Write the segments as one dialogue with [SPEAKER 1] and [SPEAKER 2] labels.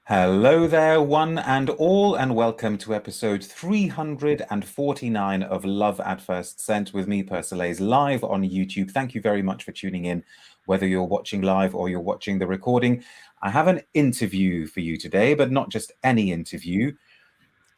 [SPEAKER 1] Hello there, one and all, and welcome to episode 349 of Love at First Scent with me, Persolaise, live on YouTube. Thank you very much for tuning in, whether you're watching live or you're watching the recording. I have an interview for you today, but not just any interview.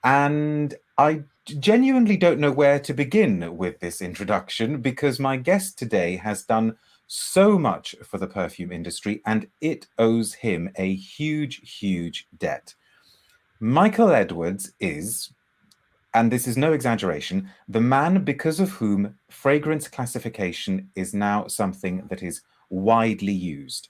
[SPEAKER 1] And I genuinely don't know where to begin with this introduction because my guest today has done so much for the perfume industry and it owes him a huge debt. Michael Edwards is, and this is no exaggeration, the man because of whom fragrance classification is now something that is widely used.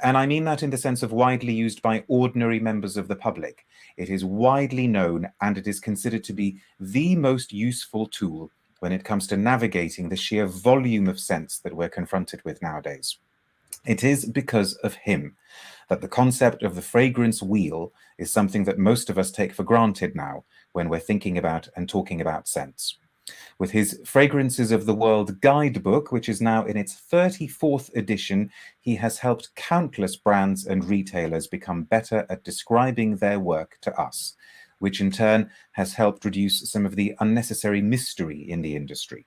[SPEAKER 1] And I mean that in the sense of widely used by ordinary members of the public. It is widely known and it is considered to be the most useful tool when it comes to navigating the sheer volume of scents that we're confronted with nowadays. It is because of him that the concept of the fragrance wheel is something that most of us take for granted now when we're thinking about and talking about scents. With his Fragrances of the World guidebook, which is now in its 34th edition, he has helped countless brands and retailers become better at describing their work to us, which in turn has helped reduce some of the unnecessary mystery in the industry.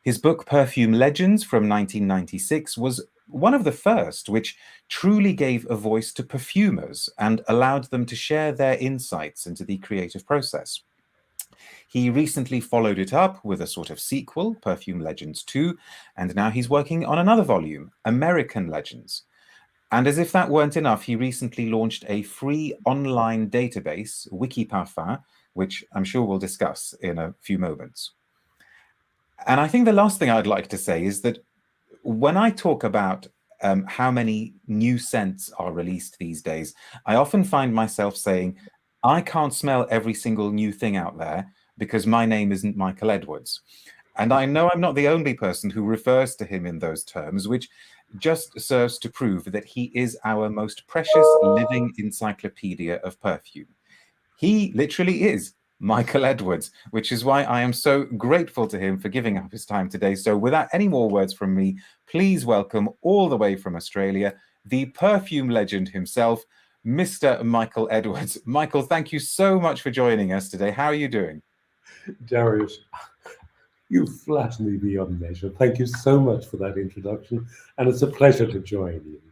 [SPEAKER 1] His book Perfume Legends from 1996 was one of the first which truly gave a voice to perfumers and allowed them to share their insights into the creative process. He recently followed it up with a sort of sequel, Perfume Legends 2, and now he's working on another volume, American Legends. And as if that weren't enough, he recently launched a free online database, WikiParfum, which I'm sure we'll discuss in a few moments. And I think the last thing I'd like to say is that when I talk about how many new scents are released these days, I often find myself saying, I can't smell every single new thing out there because my name isn't Michael Edwards. And I know I'm not the only person who refers to him in those terms, which just serves to prove that he is our most precious living encyclopedia of perfume. He literally is Michael Edwards, which is why I am so grateful to him for giving up his time today. So without any more words from me, please welcome all the way from Australia, the perfume legend himself, Mr. Michael Edwards. Michael, thank you so much for joining us today. How are you doing?
[SPEAKER 2] Darius, you flatter me beyond measure. Thank you so much for that introduction, and it's a pleasure to join you.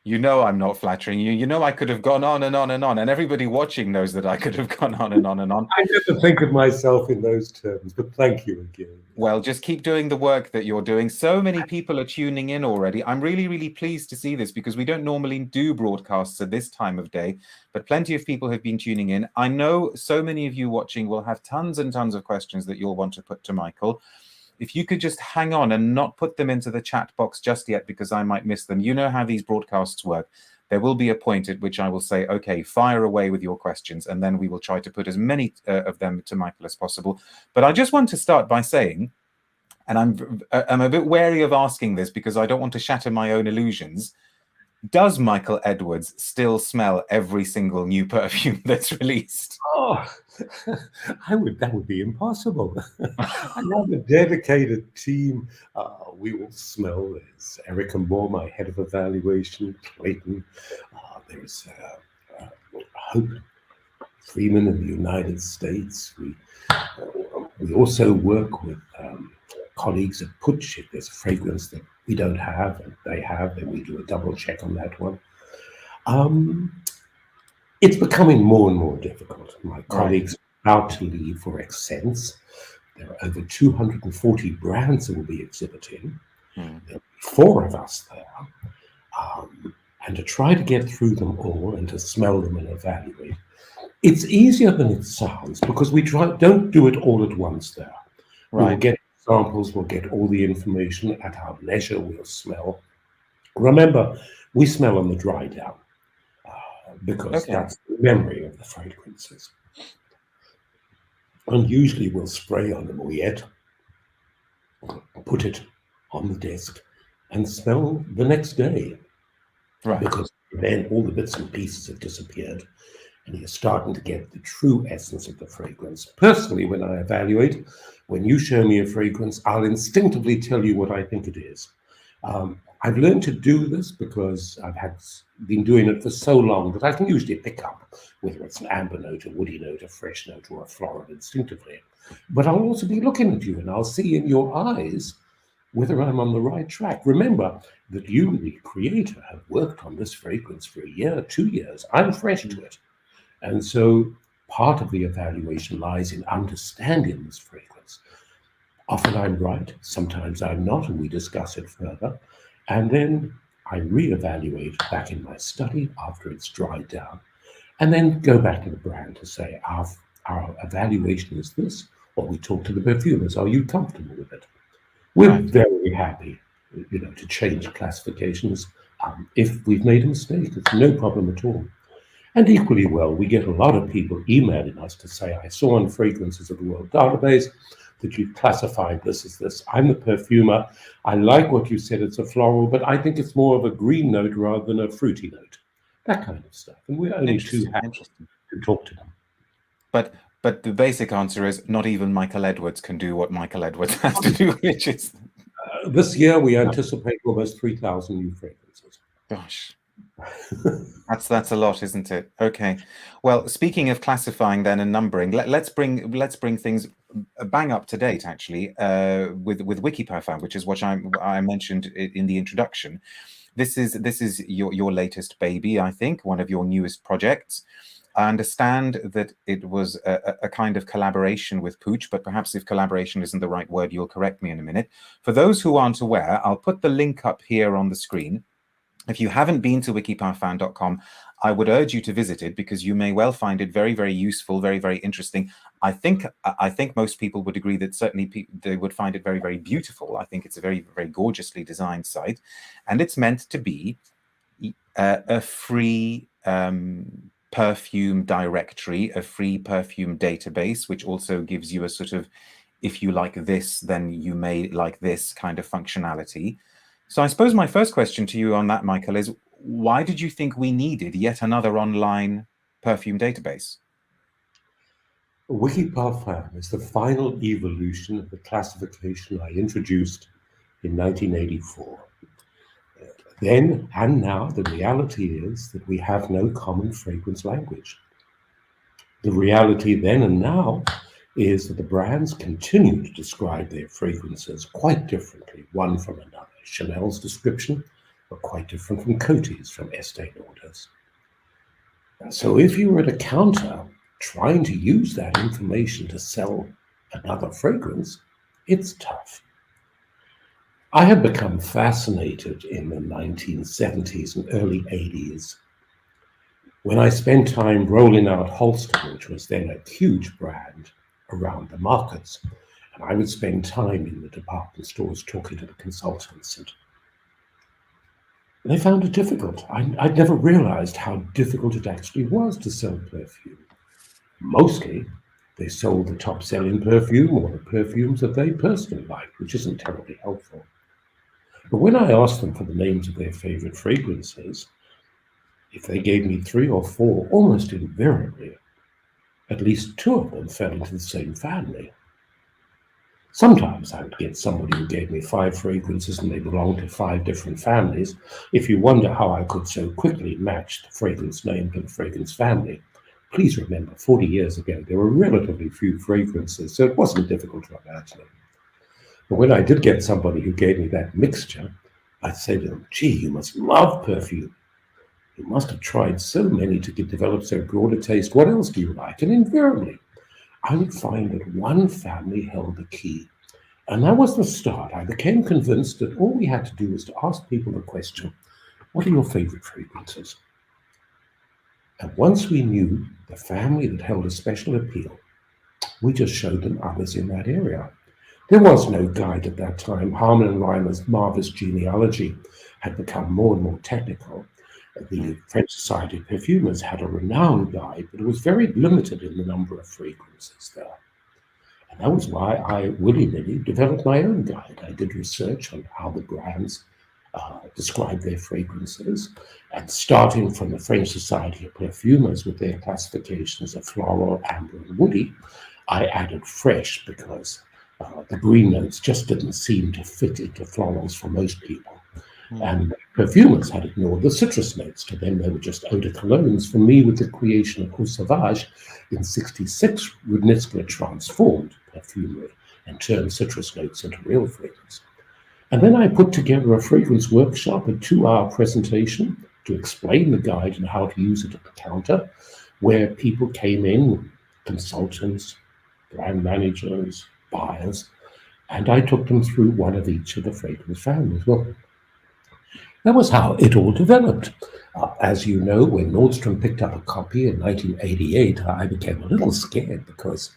[SPEAKER 1] You know I'm not flattering you. You know I could have gone on and on and on, and everybody watching knows that I could have gone on and on and on.
[SPEAKER 2] I never think of myself in those terms, but thank you again.
[SPEAKER 1] Well, just keep doing the work that you're doing. So many people are tuning in already. I'm really pleased to see this because we don't normally do broadcasts at this time of day, but plenty of people have been tuning in. I know so many of you watching will have tons and tons of questions that you'll want to put to Michael. If you could just hang on and not put them into the chat box just yet because I might miss them. You know how these broadcasts work. There will be a point at which I will say, okay, fire away with your questions, and then we will try to put as many of them to Michael as possible. But I just want to start by saying, and I'm a bit wary of asking this because I don't want to shatter my own illusions, does Michael Edwards still smell every single new perfume that's released?
[SPEAKER 2] Oh, that would be impossible. I have a dedicated team. We will smell. There's Eric and Moore, my head of evaluation, Clayton. There's Hope Freeman in the United States. We also work with colleagues at Putsch. If there's a fragrance that we don't have and they have, then we do a double check on that one. It's becoming more and more difficult. My colleagues are about to leave for Accents. There are over 240 brands that will be exhibiting. There will be 4 of us there. And to try to get through them all and to smell them and evaluate, it's easier than it sounds because we don't do it all at once there. We'll get samples, we'll get all the information at our leisure, we'll smell. Remember, we smell on the dry down because that's the memory of the fragrances. And usually we'll spray on the mouillette, put it on the desk, and smell the next day. Because then all the bits and pieces have disappeared, and you're starting to get the true essence of the fragrance. Personally, when I evaluate, when you show me a fragrance, I'll instinctively tell you what I think it is. I've learned to do this because been doing it for so long that I can usually pick up whether it's an amber note, a woody note, a fresh note, or a floral instinctively. But I'll also be looking at you and I'll see in your eyes whether I'm on the right track. Remember that you, the creator, have worked on this fragrance for a year, 2 years. I'm fresh to it. And so part of the evaluation lies in understanding this fragrance. Often I'm right, sometimes I'm not, and we discuss it further. And then I reevaluate back in my study after it's dried down, and then go back to the brand to say, our evaluation is this, or we talk to the perfumers, are you comfortable with it? We're very happy, to change classifications if we've made a mistake. It's no problem at all. And equally well, we get a lot of people emailing us to say, I saw on Fragrances of the World database that you classified this as this. I'm the perfumer. I like what you said, it's a floral, but I think it's more of a green note rather than a fruity note. That kind of stuff. And we're only too happy to talk to them.
[SPEAKER 1] But the basic answer is not even Michael Edwards can do what Michael Edwards has to do, which is...
[SPEAKER 2] this year we anticipate almost 3,000 new fragrances.
[SPEAKER 1] Gosh. That's a lot, isn't it? Okay. Well, speaking of classifying then and numbering, let's bring things bang up to date actually with WikiParfum, which is what I mentioned in the introduction. This is your latest baby, I think, one of your newest projects. I understand that it was a kind of collaboration with Pooch, but perhaps if collaboration isn't the right word, you'll correct me in a minute. For those who aren't aware, I'll put the link up here on the screen. If you haven't been to wikiparfum.com, I would urge you to visit it because you may well find it very, very useful, very, very interesting. I think most people would agree that certainly they would find it very, very beautiful. I think it's a very, very gorgeously designed site, and it's meant to be a free perfume directory, a free perfume database, which also gives you a sort of, if you like this, then you may like this kind of functionality. So I suppose my first question to you on that, Michael, is why did you think we needed yet another online perfume database?
[SPEAKER 2] WikiParfum is the final evolution of the classification I introduced in 1984. Then and now, the reality is that we have no common fragrance language. The reality then and now is that the brands continue to describe their fragrances quite differently, one from another. Chanel's description are quite different from Coty's, from Estee Lauder's. So if you were at a counter trying to use that information to sell another fragrance, it's tough. I had become fascinated in the 1970s and early 80s when I spent time rolling out Holster, which was then a huge brand, around the markets. And I would spend time in the department stores talking to the consultants, and they found it difficult. I'd never realized how difficult it actually was to sell perfume. Mostly, they sold the top-selling perfume or the perfumes that they personally liked, which isn't terribly helpful. But when I asked them for the names of their favorite fragrances, if they gave me 3 or 4, almost invariably, at least 2 of them fell into the same family. Sometimes I would get somebody who gave me 5 fragrances and they belonged to 5 different families. If you wonder how I could so quickly match the fragrance name to the fragrance family, please remember 40 years ago there were relatively few fragrances, so it wasn't difficult to imagine them. But when I did get somebody who gave me that mixture, I'd say to them, gee, you must love perfume. You must have tried so many to develop so broad a taste. What else do you like? And invariably, I would find that one family held the key. And that was the start. I became convinced that all we had to do was to ask people the question, what are your favorite fragrances? And once we knew the family that held a special appeal, we just showed them others in that area. There was no guide at that time. Harman and Reimer's marvelous genealogy had become more and more technical. The French Society of Perfumers had a renowned guide, but it was very limited in the number of fragrances there. And that was why I willy-nilly developed my own guide. I did research on how the brands describe their fragrances, and starting from the French Society of Perfumers with their classifications of floral, amber, and woody, I added fresh because the green notes just didn't seem to fit into florals for most people. And perfumers had ignored the citrus notes. To them, they were just eau de colognes. For me, with the creation of Sauvage in '66, Rudnitska transformed perfumery and turned citrus notes into real fragrance. And then I put together a fragrance workshop, a 2-hour presentation to explain the guide and how to use it at the counter, where people came in, consultants, brand managers, buyers, and I took them through one of each of the fragrance families. Well, that was how it all developed. As you know, when Nordstrom picked up a copy in 1988, I became a little scared because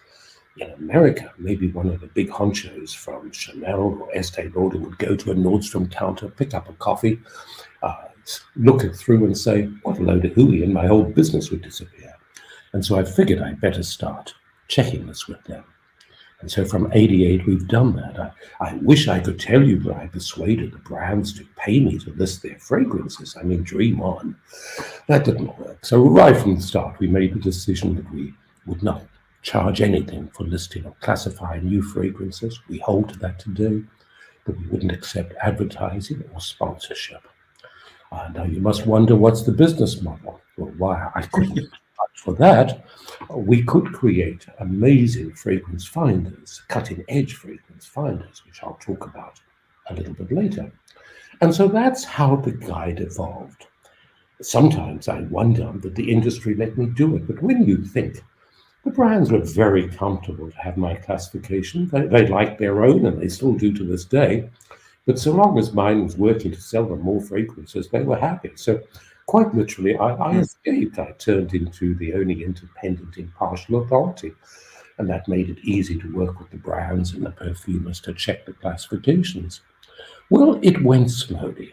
[SPEAKER 2] in America, maybe one of the big honchos from Chanel or Estee Lauder would go to a Nordstrom counter, pick up a coffee, look it through and say, what a load of hooey, and my whole business would disappear. And so I figured I'd better start checking this with them. And so from '88, we've done that. I wish I could tell you that I persuaded the brands to pay me to list their fragrances. I mean, dream on. That didn't work. So right from the start, we made the decision that we would not charge anything for listing or classifying new fragrances. We hold to that today, that we wouldn't accept advertising or sponsorship. Now you must wonder, what's the business model? Well, why I couldn't charge for that. We could create amazing fragrance finders, cutting-edge fragrance finders, which I'll talk about a little bit later. And so that's how the guide evolved. Sometimes I wonder that the industry let me do it, but when you think, the brands were very comfortable to have my classification. They liked their own, and they still do to this day. But so long as mine was working to sell them more fragrances, they were happy. So quite literally, I escaped. I turned into the only independent, impartial authority. And that made it easy to work with the brands and the perfumers to check the classifications. Well, it went slowly.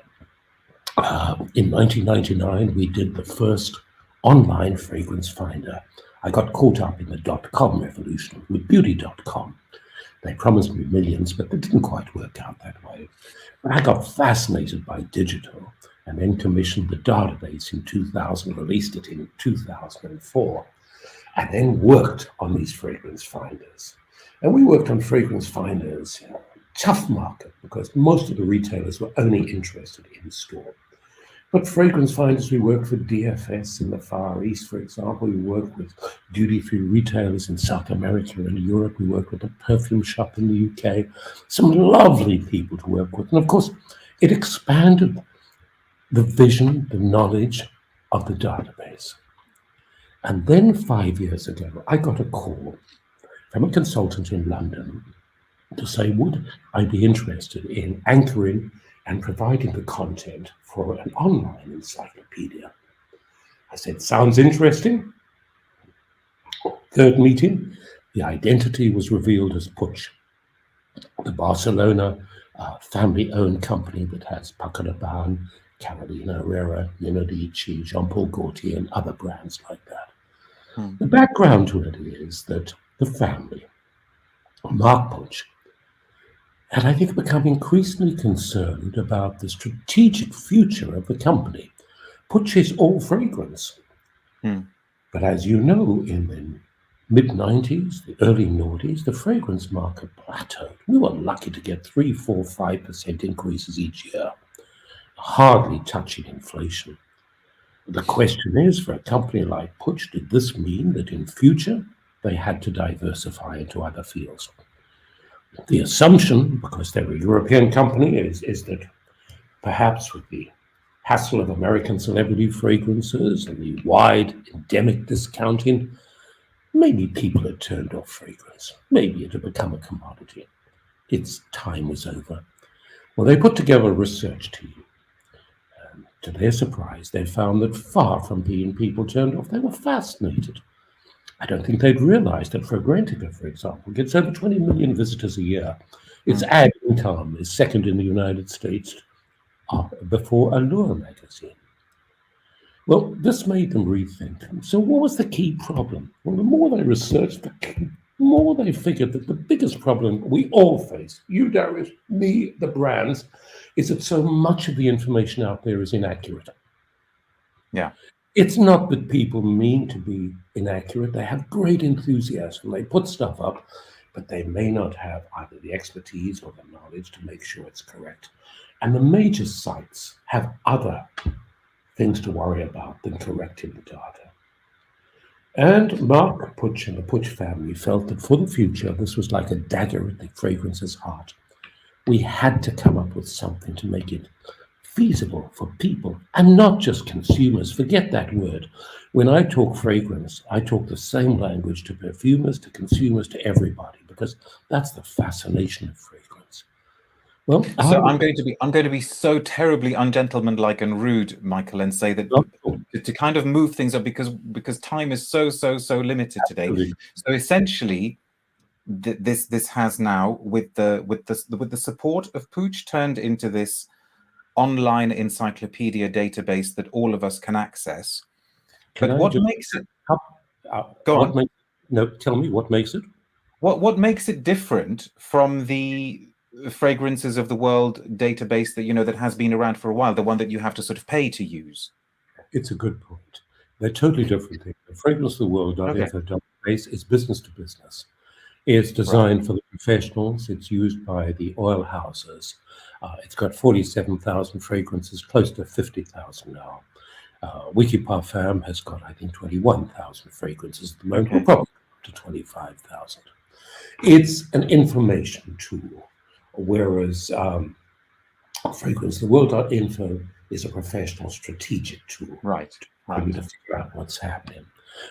[SPEAKER 2] In 1999, we did the first online fragrance finder. I got caught up in the .com revolution with beauty.com. They promised me millions, but it didn't quite work out that way. But I got fascinated by digital and then commissioned the database in 2000, released it in 2004, and then worked on these fragrance finders. And we worked on fragrance finders, tough market, because most of the retailers were only interested in store. But fragrance finders, we worked for DFS in the Far East, for example. We worked with duty-free retailers in South America and Europe. We worked with a perfume shop in the UK. Some lovely people to work with. And of course, it expanded the vision, the knowledge of the database. And then 5 years ago, I got a call from a consultant in London to say, would I be interested in anchoring and providing the content for an online encyclopedia? I said, sounds interesting. Third meeting, the identity was revealed as Puig, the Barcelona family-owned company that has Paco Rabanne, Carolina Herrera, Unedited, Jean-Paul Gaultier, and other brands like that. The background to it is that the family, Mark Puig, had, I think, become increasingly concerned about the strategic future of the company. Puig is all fragrance. But as you know, in the mid-90s, the early noughties, the fragrance market plateaued. We were lucky to get 3, 4, 5% increases each year, hardly touching inflation. The question is, for a company like Puig, did this mean that in future they had to diversify into other fields? The assumption, because they're a European company, is that perhaps with the hassle of American celebrity fragrances and the wide endemic discounting, maybe people had turned off fragrance. Maybe it had become a commodity. Its time was over. Well, they put together a research team. And to their surprise, they found that far from being people turned off, they were fascinated. I don't think they'd realized that Fragrantica, for example, gets over 20 million visitors a year. Its ad income is second in the United States before Allure magazine. Well, this made them rethink. So what was the key problem? Well, the more they researched, the more they figured that the biggest problem we all face, you, Darius, me, the brands, is that so much of the information out there is inaccurate.
[SPEAKER 1] Yeah.
[SPEAKER 2] It's not that people mean to be inaccurate. They have great enthusiasm. They put stuff up, but they may not have either the expertise or the knowledge to make sure it's correct. And the major sites have other things to worry about than correcting the data. And Mark Puig and the Puig family felt that for the future, this was like a dagger at the fragrance's heart. We had to come up with something to make it feasible for people and not just consumers. Forget that word. When I talk fragrance, I talk the same language to perfumers, to consumers, to everybody, because that's the fascination of fragrance. Well,
[SPEAKER 1] so I'm going to be so terribly ungentlemanlike and rude, Michael, and say that to kind of move things up because time is so limited today.
[SPEAKER 2] Absolutely.
[SPEAKER 1] So essentially, this has now with the support of Puig turned into this online encyclopedia database that all of us can access. But what makes it? Go on.
[SPEAKER 2] No, tell me what makes it.
[SPEAKER 1] What makes it different from the fragrances of the world database that that has been around for a while, the one that you have to sort of pay to use?
[SPEAKER 2] It's a good point. They're totally different things. The fragrance of the world.info database is business to business. It's designed for the professionals. It's used by the oil houses. It's got 47,000 fragrances, close to 50,000 now. WikiParfum has got, I think, 21,000 fragrances at the moment, or probably up to 25,000. It's an information tool, whereas Fragrance the World.info is a professional strategic tool.
[SPEAKER 1] Right.
[SPEAKER 2] To figure out what's happening.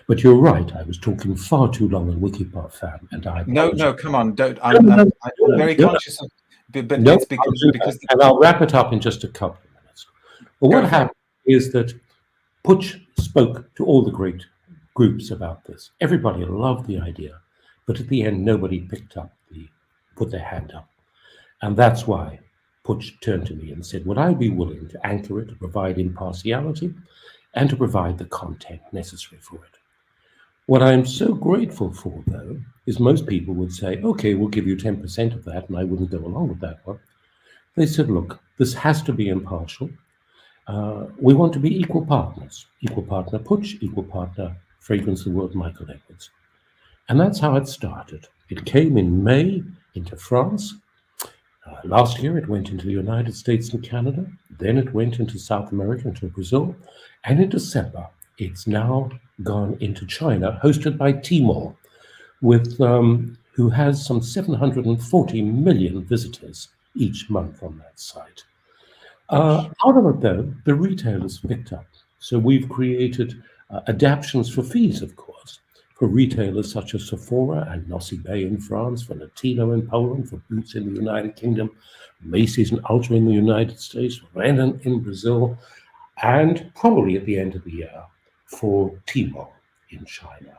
[SPEAKER 2] But you're right, I was talking far too long on WikiParfum, and I apologize.
[SPEAKER 1] No, come on, don't. I'm very conscious of, but it's because
[SPEAKER 2] and I'll wrap it up in just a couple of minutes. Well, what happened is that Puig spoke to all the great groups about this. Everybody loved the idea, but at the end, nobody put their hand up. And that's why Puig turned to me and said, would I be willing to anchor it, to provide impartiality, and to provide the content necessary for it? What I'm so grateful for, though, is most people would say, okay, we'll give you 10% of that, and I wouldn't go along with that one. They said, look, this has to be impartial. We want to be equal partners. Equal partner Puig, equal partner Fragrance of the World, Michael Edwards. And that's how it started. It came in May into France. Last year, it went into the United States and Canada. Then it went into South America, into Brazil. And in December, it's now gone into China, hosted by Tmall, who has some 740 million visitors each month on that site. Out of it, though, the retailers picked up. So we've created adaptions for fees, of course, for retailers such as Sephora and Nosy Bay in France, for Latino in Poland, for Boots in the United Kingdom, Macy's and Ultra in the United States, Renan in Brazil, and probably at the end of the year for Tmall in China.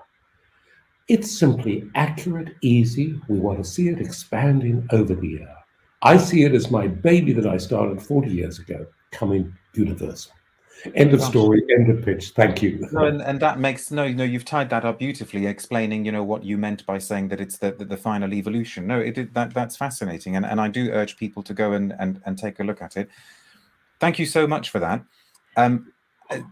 [SPEAKER 2] It's simply accurate, easy. We want to see it expanding over the year. I see it as my baby that I started 40 years ago, coming universal. End of story, end of pitch. Thank you.
[SPEAKER 1] No, and that makes you've tied that up beautifully, explaining what you meant by saying that it's the final evolution. No, that's fascinating, and I do urge people to go and take a look at it. Thank you so much for that.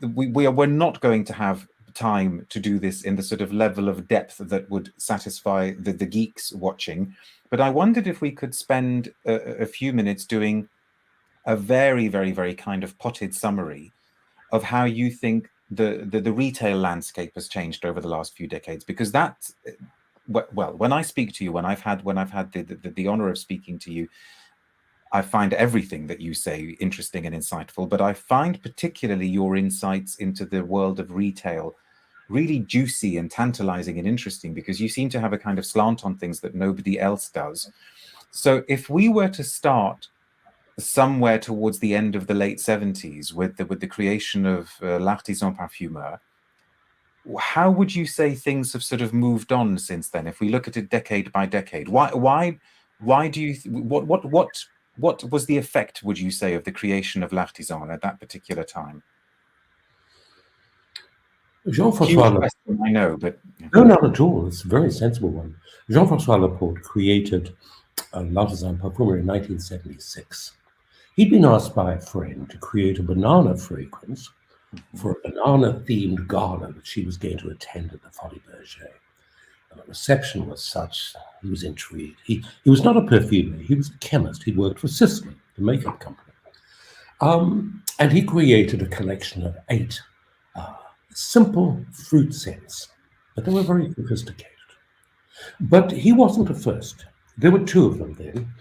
[SPEAKER 1] We're not going to have time to do this in the sort of level of depth that would satisfy the geeks watching, but I wondered if we could spend a few minutes doing a very, very, very kind of potted summary of how you think the retail landscape has changed over the last few decades, because that, well, when I speak to you, when I've had the honor of speaking to you, I find everything that you say interesting and insightful, but I find particularly your insights into the world of retail really juicy and tantalizing and interesting, because you seem to have a kind of slant on things that nobody else does. So if we were to start somewhere towards the end of the late 70s with the creation of L'Artisan Parfumeur, how would you say things have sort of moved on since then? If we look at it decade by decade, why do you what was the effect, would you say, of the creation of L'Artisan at that particular time?
[SPEAKER 2] Jean-François Laporte,
[SPEAKER 1] I know, but
[SPEAKER 2] no, not at all. It's a very sensible one. Jean-François Laporte created L'Artisan Perfumery in 1976. He'd been asked by a friend to create a banana fragrance for a banana-themed gala that she was going to attend at the Folies Bergère. And the reception was such, he was intrigued. He was not a perfumer, he was a chemist. He worked for Sicily, the makeup company. And he created a collection of 8 simple fruit scents, but they were very sophisticated. But he wasn't the first. There were 2 of them then.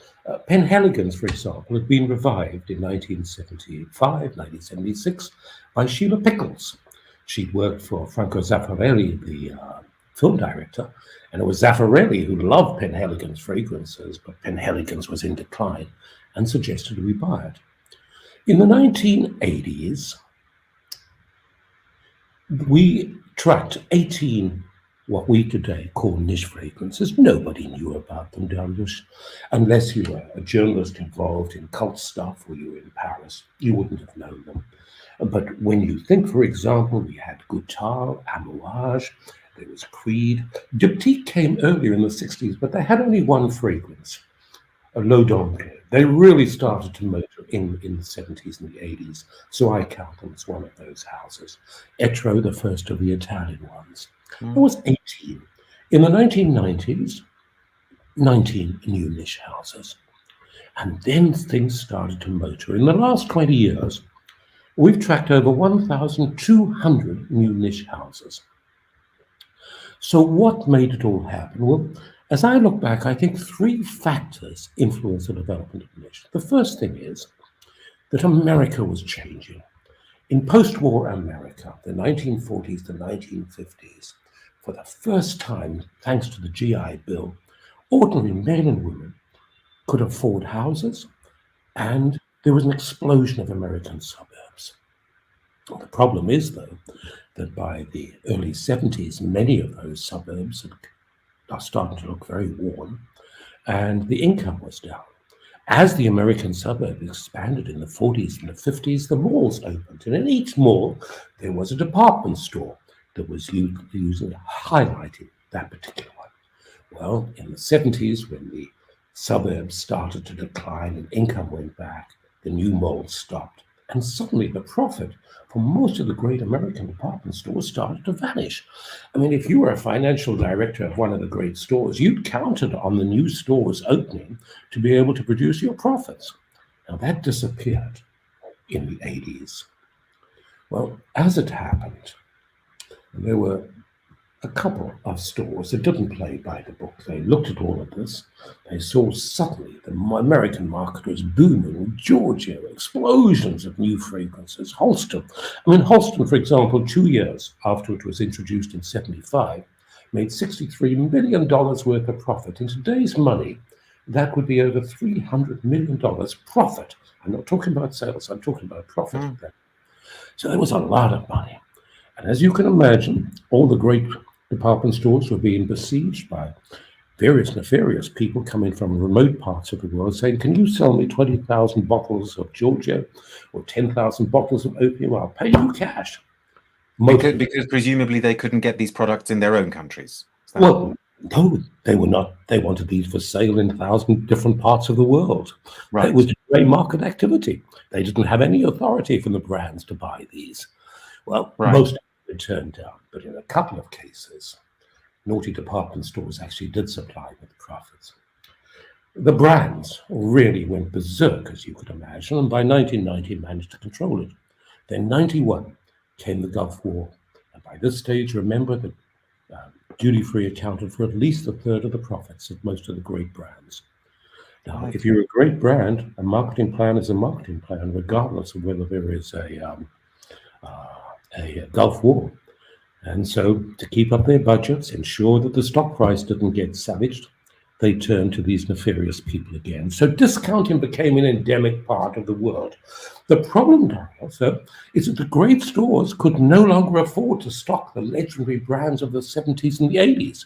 [SPEAKER 2] Penhaligon's, for example, had been revived in 1975, 1976 by Sheila Pickles. She'd worked for Franco Zaffarelli, the film director, and it was Zaffarelli who loved Penhaligon's fragrances, but Penhaligon's was in decline and suggested we buy it. In the 1980s, we tracked 18 what we today call niche fragrances. Nobody knew about them, Darius, unless you were a journalist involved in cult stuff or you were in Paris. You wouldn't have known them. But when you think, for example, we had Goutal, Amouage, there was Creed. Diptyque came earlier in the 60s, but they had only one fragrance, a L'Odongue. They really started to motor in the 70s and the 80s, so I count them as one of those houses. Etro, the first of the Italian ones. There was 18. In the 1990s, 19 new niche houses. And then things started to motor. In the last 20 years, we've tracked over 1,200 new niche houses. So what made it all happen? Well, as I look back, I think 3 factors influenced the development of niche. The first thing is that America was changing. In post-war America, the 1940s, the 1950s, for the first time, thanks to the GI Bill, ordinary men and women could afford houses, and there was an explosion of American suburbs. The problem is, though, that by the early 70s, many of those suburbs are starting to look very worn, and the income was down. As the American suburb expanded in the 40s and the 50s, the malls opened, and in each mall there was a department store that was highlighting that particular one. Well, in the 70s, when the suburbs started to decline and income went back, the new malls stopped, and suddenly the profit for most of the great American department stores started to vanish. I mean, if you were a financial director of one of the great stores, you'd counted on the new stores opening to be able to produce your profits. Now that disappeared in the 80s. Well, as it happened, there were a couple of stores that didn't play by the book. They looked at all of this. They saw suddenly the American market was booming with Georgia, explosions of new fragrances. Halston. I mean, Halston, for example, 2 years after it was introduced in 75, made $63 million worth of profit. In today's money, that would be over $300 million profit. I'm not talking about sales, I'm talking about profit. So there was a lot of money. And as you can imagine, all the great department stores were being besieged by various nefarious people coming from remote parts of the world saying, can you sell me 20,000 bottles of Georgia or 10,000 bottles of opium? I'll pay you cash.
[SPEAKER 1] Because presumably they couldn't get these products in their own countries.
[SPEAKER 2] Well, no, they were not. They wanted these for sale in 1,000 different parts of the world.
[SPEAKER 1] Right.
[SPEAKER 2] It was great market activity. They didn't have any authority from the brands to buy these. Well, most of it turned down, but in a couple of cases, naughty department stores actually did supply with profits. The brands really went berserk, as you could imagine, and by 1990 managed to control it. Then 91 came the Gulf War, and by this stage, remember that duty-free accounted for at least a third of the profits of most of the great brands. Now, if you're a great brand, a marketing plan is a marketing plan, regardless of whether there is a Gulf War. And so to keep up their budgets, ensure that the stock price didn't get savaged, they turned to these nefarious people again. So discounting became an endemic part of the world. The problem, also, is that the great stores could no longer afford to stock the legendary brands of the 70s and the 80s.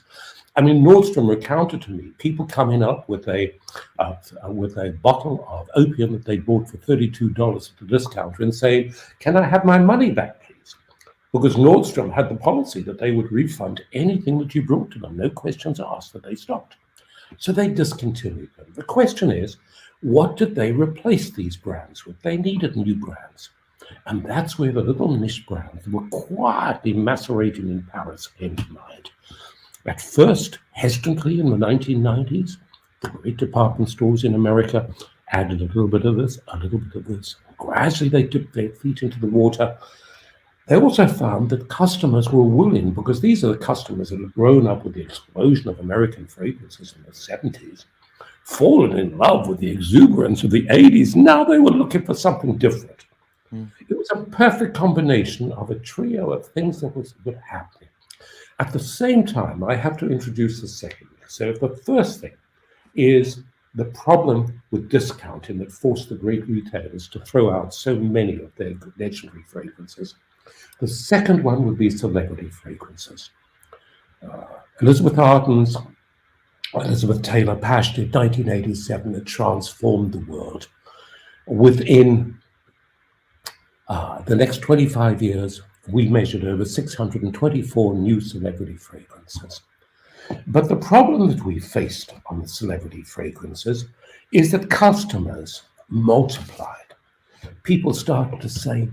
[SPEAKER 2] I mean, Nordstrom recounted to me people coming up with a bottle of opium that they bought for $32 at the discounter and saying, can I have my money back, please? Because Nordstrom had the policy that they would refund anything that you brought to them, no questions asked, that they stopped. So they discontinued them. The question is, what did they replace these brands with? They needed new brands. And that's where the little niche brands that were quietly macerating in Paris came to mind. At first, hesitantly in the 1990s, the great department stores in America added a little bit of this, a little bit of this, gradually they dipped their feet into the water. They also found that customers were willing, because these are the customers that had grown up with the explosion of American fragrances in the 70s, fallen in love with the exuberance of the 80s. Now they were looking for something different. It was a perfect combination of a trio of things that were happening. At the same time, I have to introduce the second. So the first thing is the problem with discounting that forced the great retailers to throw out so many of their legendary fragrances. The second one would be celebrity fragrances. Elizabeth Arden's Elizabeth Taylor Pash did 1987 that transformed the world. Within the next 25 years, we measured over 624 new celebrity fragrances. But the problem that we faced on the celebrity fragrances is that customers multiplied. People started to say,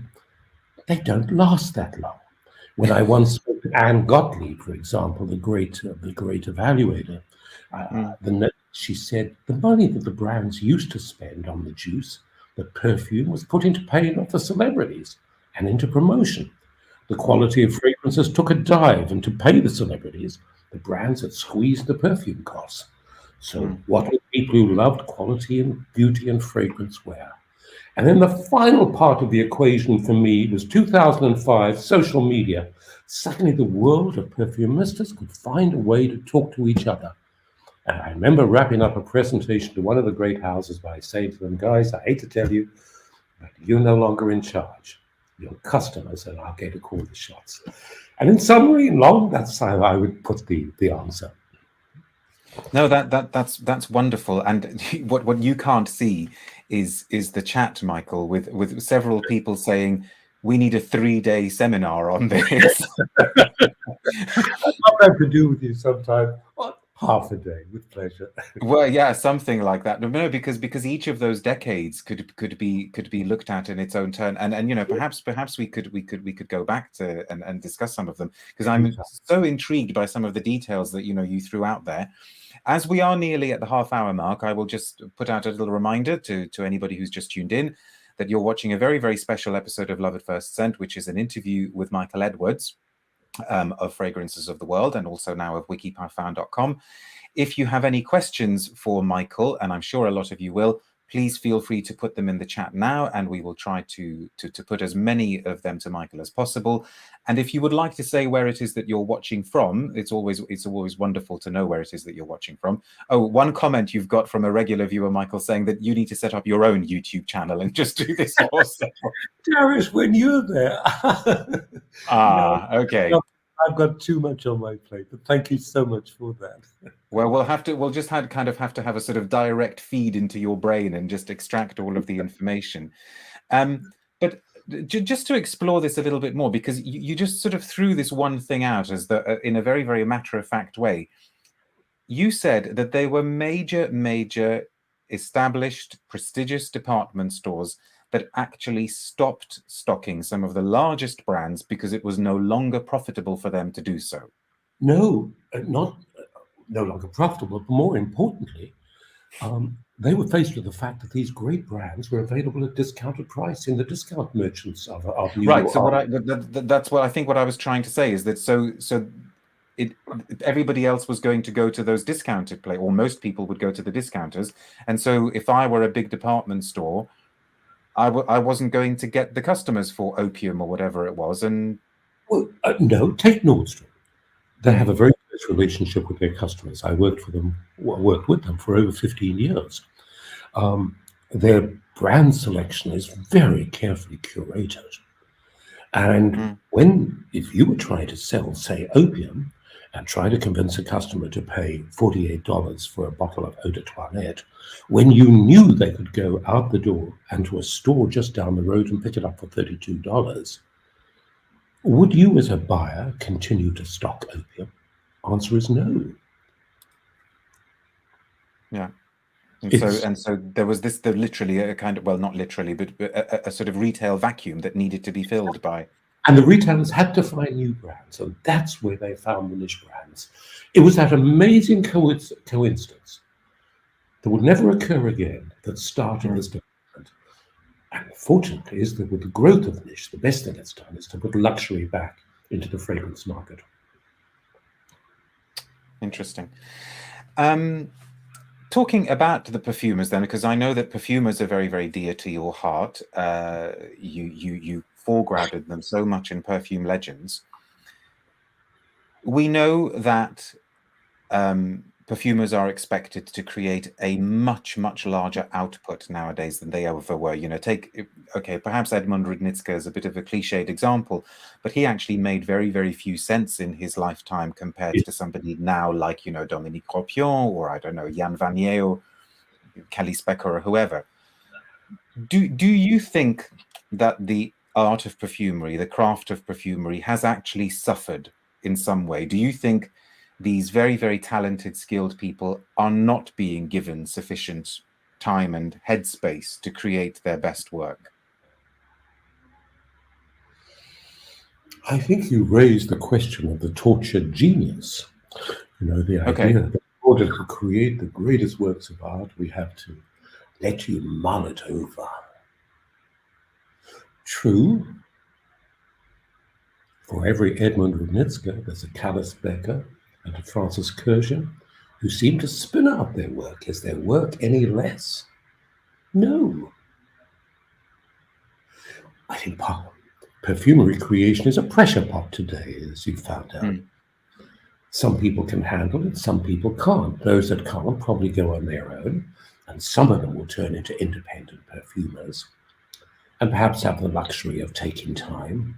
[SPEAKER 2] they don't last that long. When I once spoke to Anne Gottlieb, for example, the great evaluator, she said the money that the brands used to spend on the juice, the perfume, was put into paying off the celebrities and into promotion. The quality of fragrances took a dive, and to pay the celebrities, the brands had squeezed the perfume costs. So what would people who loved quality and beauty and fragrance wear? And then the final part of the equation for me was 2005, social media. Suddenly the world of perfumistas could find a way to talk to each other. And I remember wrapping up a presentation to one of the great houses by saying to them, guys, I hate to tell you, but you're no longer in charge. Your customers are now going to call the shots. And in summary, that's how I would put the answer.
[SPEAKER 1] No, that's wonderful. And what you can't see is the chat, Michael, with several people saying we need a 3-day seminar on this.
[SPEAKER 2] I'd love that to do with you sometime. Half a day, with pleasure.
[SPEAKER 1] Well, yeah, something like that. No, because each of those decades could be looked at in its own turn, and perhaps we could go back to and discuss some of them, because I'm so intrigued by some of the details that you threw out there. As we are nearly at the half-hour mark, I will just put out a little reminder to anybody who's just tuned in that you're watching a very, very special episode of Love at First Scent, which is an interview with Michael Edwards of Fragrances of the World, and also now of WikiParfum.com. If you have any questions for Michael, and I'm sure a lot of you will, please feel free to put them in the chat now, and we will try to put as many of them to Michael as possible. And if you would like to say where it is that you're watching from, it's always wonderful to know where it is that you're watching from. Oh, one comment you've got from a regular viewer, Michael, saying that you need to set up your own YouTube channel and just do this yourself.
[SPEAKER 2] Darius, when you're there.
[SPEAKER 1] Okay.
[SPEAKER 2] I've got too much on my plate, but thank you so much for that.
[SPEAKER 1] Well, we'll just have to have a sort of direct feed into your brain and just extract all of the information. But just to explore this a little bit more, because you just sort of threw this one thing out as in a very, very matter-of-fact way. You said that they were major established, prestigious department stores that actually stopped stocking some of the largest brands because it was no longer profitable for them to do so.
[SPEAKER 2] No, not no longer profitable, but more importantly, they were faced with the fact that these great brands were available at discounted price in the discount merchants of New York.
[SPEAKER 1] Right. So that's what I think. What I was trying to say is that everybody else was going to go to those discounted or most people would go to the discounters, and so if I were a big department store, I wasn't going to get the customers for opium or whatever it was. And
[SPEAKER 2] no, take Nordstrom. They have a very close relationship with their customers. I worked with them for over 15 years. Their brand selection is very carefully curated. And if you were trying to sell, say, opium, and try to convince a customer to pay $48 for a bottle of eau de toilette, when you knew they could go out the door and to a store just down the road and pick it up for $32, would you as a buyer continue to stock opium? Answer is no.
[SPEAKER 1] Yeah. And so there was literally a kind of, well, not literally, but a sort of retail vacuum that needed to be filled by.
[SPEAKER 2] And the retailers had to find new brands, and that's where they found the niche brands. It was that amazing coincidence that would never occur again that started this development. And fortunately is that with the growth of niche, the best thing it's done is to put luxury back into the fragrance market.
[SPEAKER 1] Interesting. Talking about the perfumers then, because I know that perfumers are very, very dear to your heart. You foregrounded them so much in Perfume Legends. We know that perfumers are expected to create a much, much larger output nowadays than they ever were. You know, perhaps Edmond Rudnitska is a bit of a cliched example, but he actually made very, very few cents in his lifetime compared to somebody now like, you know, Dominique Ropion, or I don't know, Jan Vanier, or Kelly Specker, or whoever. Do you think that the art of perfumery, the craft of perfumery, has actually suffered in some way? Do you think these very, very talented, skilled people are not being given sufficient time and headspace to create their best work?
[SPEAKER 2] I think you raised the question of the tortured genius. You know, the idea that in order to create the greatest works of art, we have to let you mull it over. True. For every Edmund Rudnitska, there's a Callis Becker and a Francis Kirchen who seem to spin out their work. Is their work any less? No. I think perfumery creation is a pressure pot today, as you found out. Some people can handle it, some people can't. Those that can't probably go on their own, and some of them will turn into independent perfumers and perhaps have the luxury of taking time.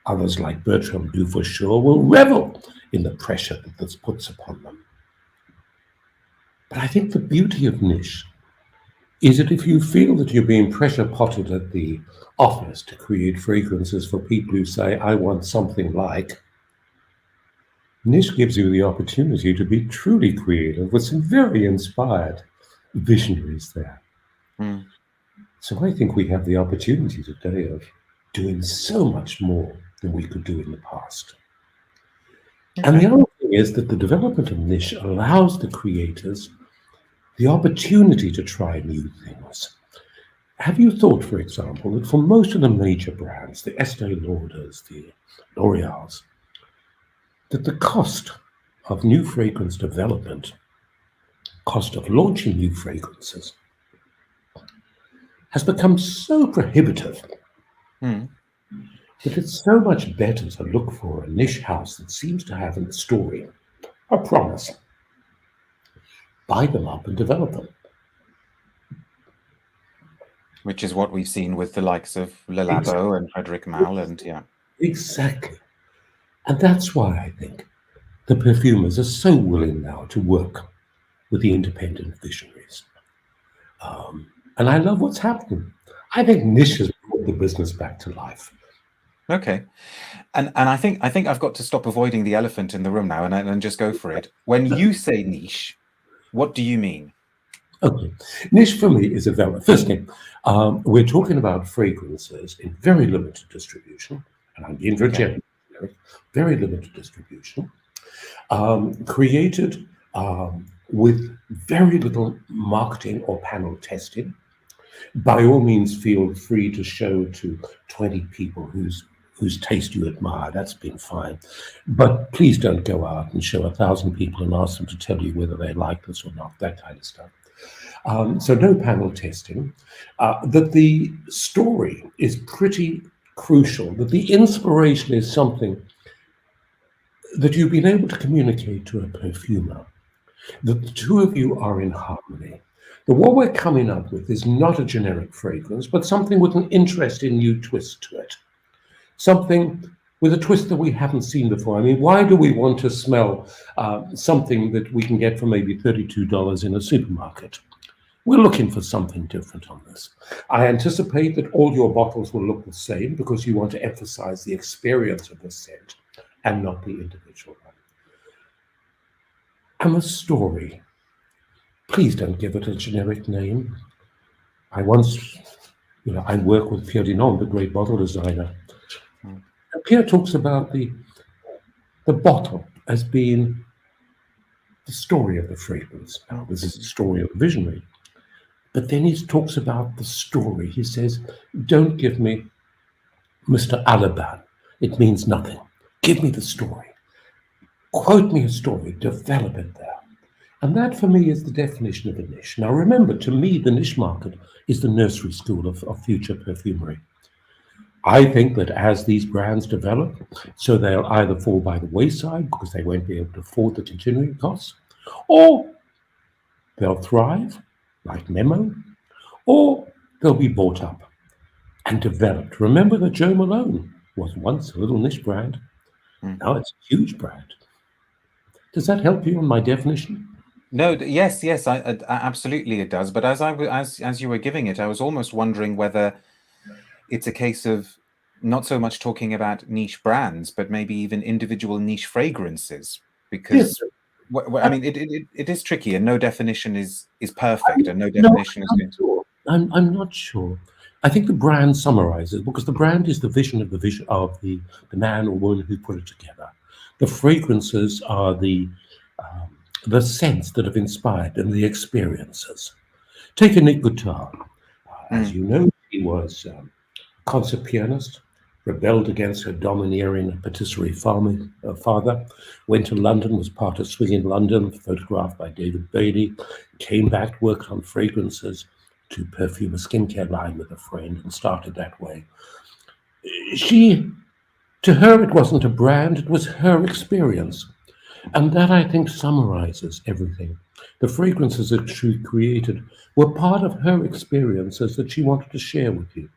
[SPEAKER 2] Others, like Bertram Dufaucheur, will revel in the pressure that this puts upon them. But I think the beauty of niche is that if you feel that you're being pressure potted at the office to create fragrances for people who say, I want something like, niche gives you the opportunity to be truly creative with some very inspired visionaries there. So I think we have the opportunity today of doing so much more than we could do in the past. And the other thing is that the development of niche allows the creators the opportunity to try new things. Have you thought, for example, that for most of the major brands, the Estee Lauders, the L'Oreals, that the cost of new fragrance development, cost of launching new fragrances, has become so prohibitive that it's so much better to look for a niche house that seems to have a story, a promise, buy them up and develop them.
[SPEAKER 1] Which is what we've seen with the likes of Le Labo and Frederic Malle, and
[SPEAKER 2] Exactly. And that's why I think the perfumers are so willing now to work with the independent visionaries. And I love what's happening. I think niche has brought the business back to life.
[SPEAKER 1] Okay. And I think I've got to stop avoiding the elephant in the room now and just go for it. When you say niche, what do you mean?
[SPEAKER 2] Okay. Niche for me is first thing, we're talking about fragrances in very limited distribution, and I'm being very generic, very limited distribution, created with very little marketing or panel testing. By all means, feel free to show to 20 people whose taste you admire. That's been fine. But please don't go out and show 1,000 people and ask them to tell you whether they like this or not, that kind of stuff. So no panel testing. That the story is pretty crucial, that the inspiration is something that you've been able to communicate to a perfumer, that the two of you are in harmony. That what we're coming up with is not a generic fragrance, but something with an interesting new twist to it. Something with a twist that we haven't seen before. I mean, why do we want to smell something that we can get for maybe $32 in a supermarket? We're looking for something different on this. I anticipate that all your bottles will look the same because you want to emphasize the experience of the scent and not the individual one. And the story, please don't give it a generic name. I once, I work with Pierre Dinon, the great bottle designer. And Pierre talks about the bottle as being the story of the fragrance. Now, this is the story of the visionary. But then he talks about the story. He says, don't give me Mr. Alaban. It means nothing. Give me the story. Quote me a story. Develop it there. And that, for me, is the definition of a niche. Now, remember, to me, the niche market is the nursery school of future perfumery. I think that as these brands develop, so they'll either fall by the wayside because they won't be able to afford the continuing costs, or they'll thrive, like Memo, or they'll be bought up and developed. Remember that Joe Malone was once a little niche brand. Now it's a huge brand. Does that help you on my definition?
[SPEAKER 1] No, yes, absolutely it does. But as you were giving it, I was almost wondering whether it's a case of not so much talking about niche brands, but maybe even individual niche fragrances, because I mean, it is tricky, and no definition is perfect, and no definition is
[SPEAKER 2] good. I'm not sure. I think the brand summarizes, because the brand is the vision of the man or woman who put it together. The fragrances are the scents that have inspired and the experiences. Take Nick Guitar. As you know, he was a concert pianist, rebelled against her domineering patisserie father, went to London, was part of Swing in London, photographed by David Bailey, came back, worked on fragrances to perfume a skincare line with a friend, and started that way. To her, it wasn't a brand, it was her experience. And that, I think, summarizes everything. The fragrances that she created were part of her experiences that she wanted to share with you.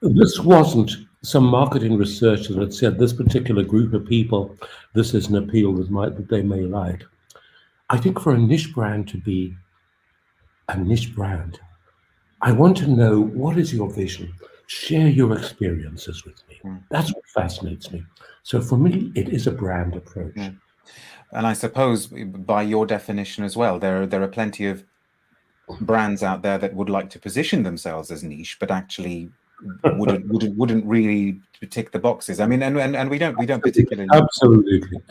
[SPEAKER 2] This wasn't some marketing research that had said this particular group of people, this is an appeal that they may like. I think for a niche brand to be a niche brand, I want to know, what is your vision? Share your experiences with me. That's what fascinates me. So for me, it is a brand approach.
[SPEAKER 1] And I suppose by your definition as well, there are plenty of brands out there that would like to position themselves as niche, but actually wouldn't really tick the boxes. I mean, and we don't particularly.
[SPEAKER 2] Absolutely.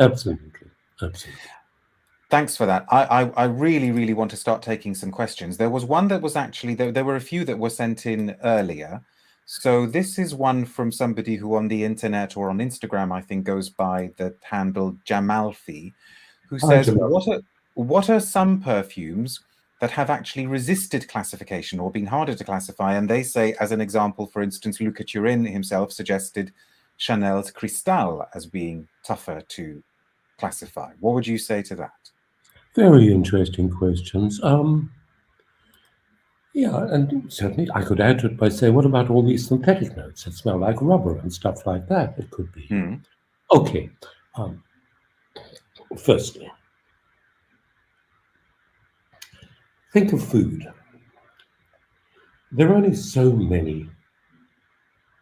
[SPEAKER 1] Thanks for that. I really want to start taking some questions. There was one that was actually there were a few that were sent in earlier. So this is one from somebody who on the internet or on Instagram, I think, goes by the handle Jamalfi, who says, what are some perfumes that have actually resisted classification or been harder to classify? And they say, as an example, for instance, Luca Turin himself suggested Chanel's Cristal as being tougher to classify. What would you say to that?
[SPEAKER 2] Very interesting questions. Yeah, and certainly I could add to it by saying, what about all these synthetic notes that smell like rubber and stuff like that? It could be. Okay. Firstly, think of food. There are only so many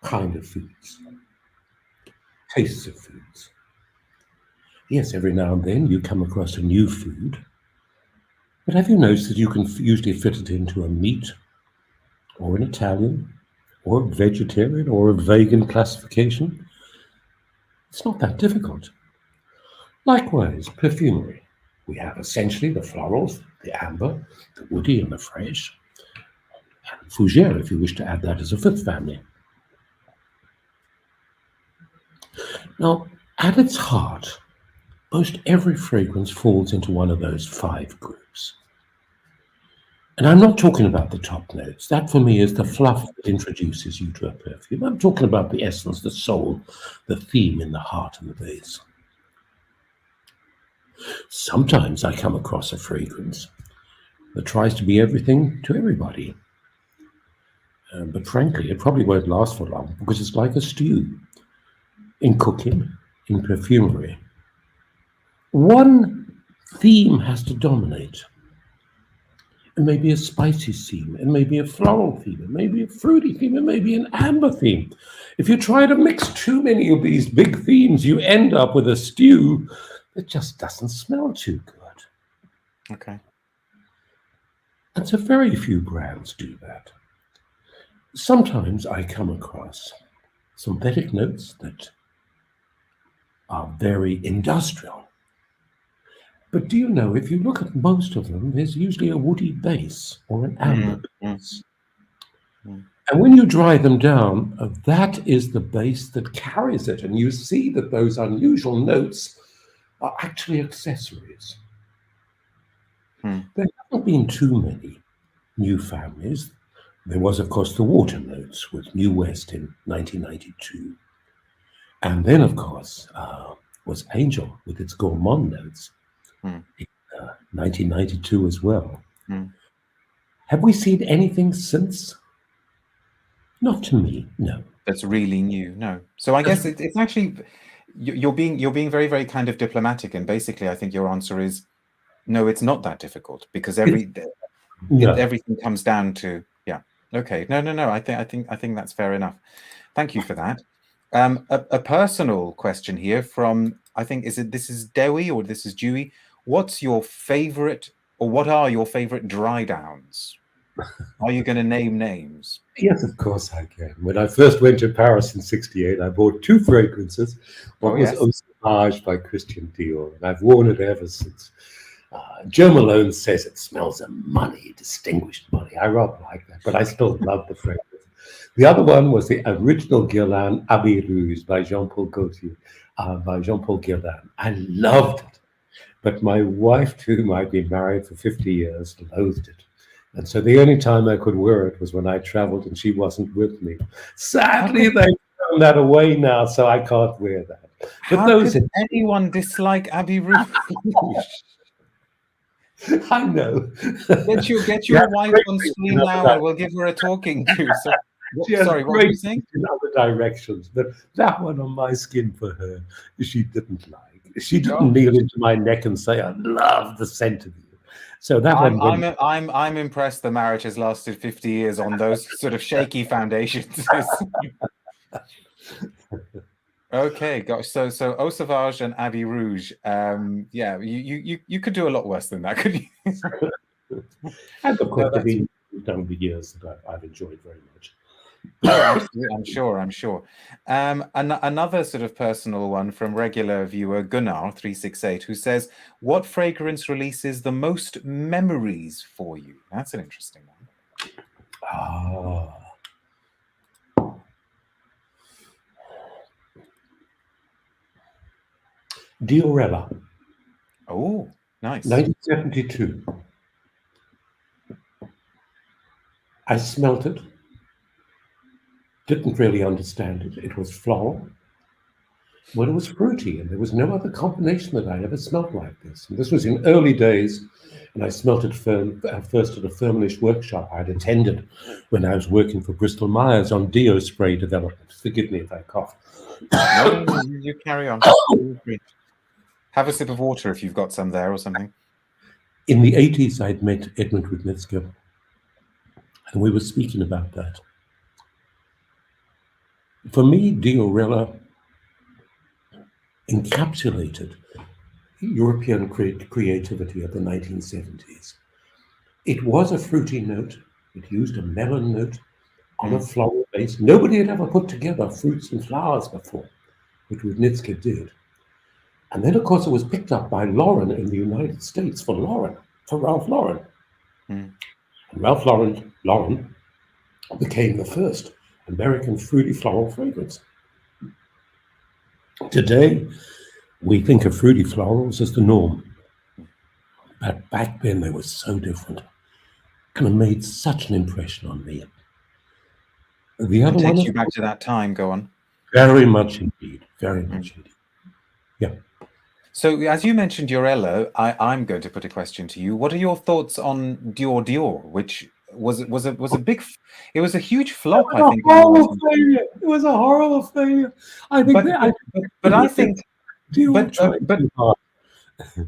[SPEAKER 2] kind of foods, tastes of foods. Yes, every now and then you come across a new food, but have you noticed that you can usually fit it into a meat or an Italian or a vegetarian or a vegan classification? It's not that difficult. Likewise, perfumery. We have essentially the florals, the amber, the woody and the fresh, and fougere, if you wish to add that as a fifth family. Now, at its heart, most every fragrance falls into one of those 5 groups. And I'm not talking about the top notes. That, for me, is the fluff that introduces you to a perfume. I'm talking about the essence, the soul, the theme in the heart and the base. Sometimes I come across a fragrance that tries to be everything to everybody. But frankly, it probably won't last for long, because it's like a stew. In cooking, in perfumery, one theme has to dominate. It may be a spicy theme, it may be a floral theme, it may be a fruity theme, it may be an amber theme. If you try to mix too many of these big themes, you end up with a stew that just doesn't smell too good.
[SPEAKER 1] Okay.
[SPEAKER 2] And so very few brands do that. Sometimes I come across synthetic notes that are very industrial. But do you know, if you look at most of them, there's usually a woody base or an amber base. And when you dry them down, that is the base that carries it. And you see that those unusual notes are actually accessories. There haven't been too many new families. There was, of course, the water notes with New West in 1992. And then, of course, was Angel with its gourmand notes in 1992 as well. Have we seen anything since? Not to me, no.
[SPEAKER 1] That's really new, no. So I guess it's actually, you're being very, very kind of diplomatic, and basically I think your answer is, no, it's not that difficult, because everything comes down to, yeah. Okay, no. I think that's fair enough. Thank you for that. A personal question here from, I think, this is Dewi or this is Dewey. What's your favorite, or what are your favorite dry downs? Are you going to name names?
[SPEAKER 2] Yes, of course I can. When I first went to Paris in '68, I bought 2 fragrances. One was Amouage by Christian Dior, and I've worn it ever since. Joe Malone says it smells of money, distinguished money. I rather like that, but I still love the fragrance. The other one was the original Guerlain Habit Rouge by Jean-Paul Gaultier, by Jean-Paul Guerlain. I loved it, but my wife, to whom I'd been married for 50 years, loathed it. And so the only time I could wear it was when I traveled and she wasn't with me. Sadly, they've thrown that away now, so I can't wear that. But
[SPEAKER 1] how could anyone dislike Abbey Rouge?
[SPEAKER 2] I know.
[SPEAKER 1] Get your wife on screen now, and we'll give her a talking to. So, sorry, what were you saying?
[SPEAKER 2] In other directions, but that one on my skin for her, she didn't like. She didn't kneel into my neck and say, "I love the scent of you." So that
[SPEAKER 1] I'm impressed the marriage has lasted 50 years on those sort of shaky foundations. Okay, gosh. So Eau Sauvage and Abbey Rouge. Yeah, you could do a lot worse than that, could you?
[SPEAKER 2] And of course, the down the years that I've enjoyed very much.
[SPEAKER 1] Oh, absolutely. I'm sure. Another sort of personal one from regular viewer Gunnar368, who says, "What fragrance releases the most memories for you?" That's an interesting one.
[SPEAKER 2] Diorella.
[SPEAKER 1] Oh, nice.
[SPEAKER 2] 1972. I smelt it. Didn't really understand it. It was floral. Well, it was fruity, and there was no other combination that I'd ever smelt like this. And this was in early days, and I smelt it first at a Firmenich workshop I'd attended when I was working for Bristol Myers on deo spray development. Forgive me if I cough.
[SPEAKER 1] No, you carry on. Have a sip of water if you've got some there or something.
[SPEAKER 2] In the 80s, I'd met Edmund Rudnitsky, and we were speaking about that. For me, Diorella encapsulated European creativity of the 1970s. It was a fruity note. It used a melon note on a floral base. Nobody had ever put together fruits and flowers before, which Rudnitsky did. And then, of course, it was picked up by Lauren in the United States for Ralph Lauren. And Ralph Lauren became the first American fruity floral fragrance. Today, we think of fruity florals as the norm. But back then, they were so different. Kind of made such an impression on me. The other one
[SPEAKER 1] takes you back to that time. Go on.
[SPEAKER 2] Very much indeed. Very much indeed. Yeah.
[SPEAKER 1] So, as you mentioned Diorella, I'm going to put a question to you. What are your thoughts on Dior, which was a big, it was a huge flop, I think.
[SPEAKER 2] It was a horrible failure. I think,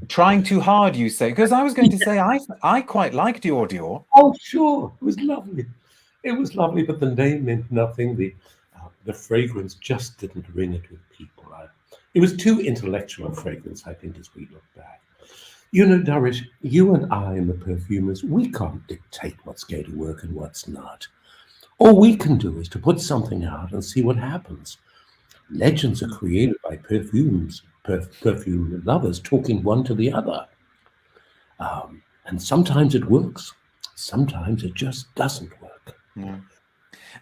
[SPEAKER 1] trying too hard, you say? Because I was going to say I quite like Dior.
[SPEAKER 2] Oh, sure, it was lovely. It was lovely, but the name meant nothing. The fragrance just didn't ring it with people. It was too intellectual a fragrance, I think, as we look back. You know, Darish, you and I and the perfumers, we can't dictate what's going to work and what's not. All we can do is to put something out and see what happens. Legends are created by perfume lovers talking one to the other. And sometimes it works, sometimes it just doesn't work.
[SPEAKER 1] Yeah.